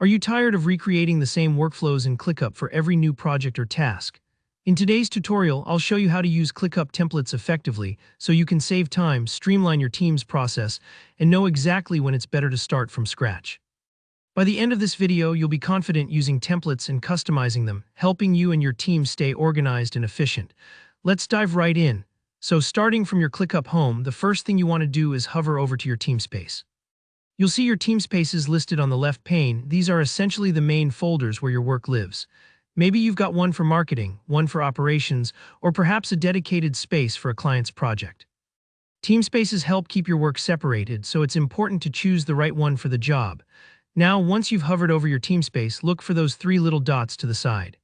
Are you tired of recreating the same workflows in ClickUp for every new project or task? In today's tutorial, I'll show you how to use ClickUp templates effectively so you can save time, streamline your team's process, and know exactly when it's better to start from scratch. By the end of this video, you'll be confident using templates and customizing them, helping you and your team stay organized and efficient. Let's dive right in. So starting from your ClickUp home, the first thing you want to do is hover over to your team space. You'll see your team spaces listed on the left pane. These are essentially the main folders where your work lives. Maybe you've got one for marketing, one for operations, or perhaps a dedicated space for a client's project. Team spaces help keep your work separated, so it's important to choose the right one for the job. Now, once you've hovered over your team space, look for those three little dots to the side.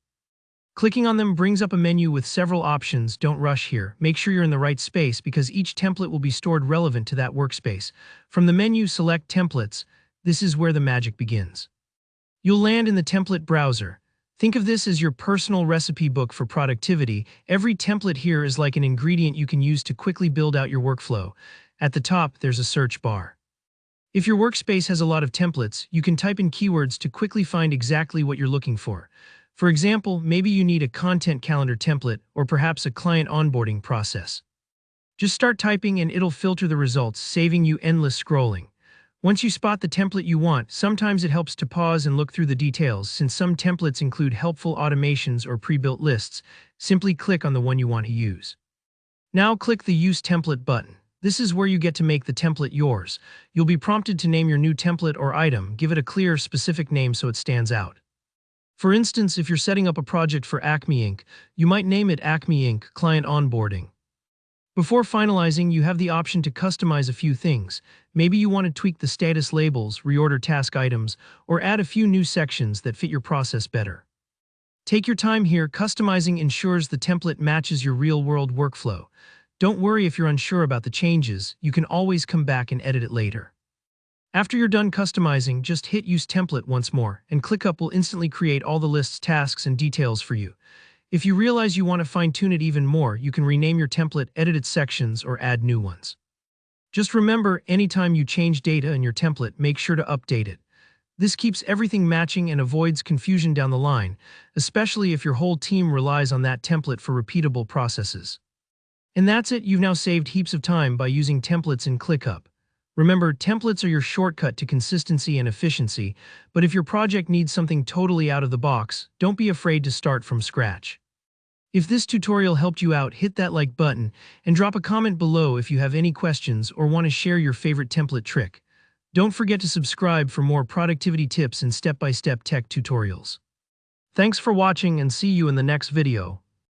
Clicking on them brings up a menu with several options. Don't rush here. Make sure you're in the right space because each template will be stored relevant to that workspace. From the menu, select Templates. This is where the magic begins. You'll land in the template browser. Think of this as your personal recipe book for productivity. Every template here is like an ingredient you can use to quickly build out your workflow. At the top, there's a search bar. If your workspace has a lot of templates, you can type in keywords to quickly find exactly what you're looking for. For example, maybe you need a content calendar template or perhaps a client onboarding process. Just start typing and it'll filter the results, saving you endless scrolling. Once you spot the template you want, sometimes it helps to pause and look through the details. Since some templates include helpful automations or pre-built lists, simply click on the one you want to use. Now click the Use Template button. This is where you get to make the template yours. You'll be prompted to name your new template or item. Give it a clear, specific name so it stands out. For instance, if you're setting up a project for Acme Inc., you might name it Acme Inc. Client Onboarding. Before finalizing, you have the option to customize a few things. Maybe you want to tweak the status labels, reorder task items, or add a few new sections that fit your process better. Take your time here. Customizing ensures the template matches your real-world workflow. Don't worry if you're unsure about the changes. You can always come back and edit it later. After you're done customizing, just hit Use Template once more, and ClickUp will instantly create all the lists, tasks, and details for you. If you realize you want to fine-tune it even more, you can rename your template, edit its sections, or add new ones. Just remember, anytime you change data in your template, make sure to update it. This keeps everything matching and avoids confusion down the line, especially if your whole team relies on that template for repeatable processes. And that's it. You've now saved heaps of time by using templates in ClickUp. Remember, templates are your shortcut to consistency and efficiency, but if your project needs something totally out of the box, don't be afraid to start from scratch. If this tutorial helped you out, hit that like button and drop a comment below if you have any questions or want to share your favorite template trick. Don't forget to subscribe for more productivity tips and step-by-step tech tutorials. Thanks for watching and see you in the next video.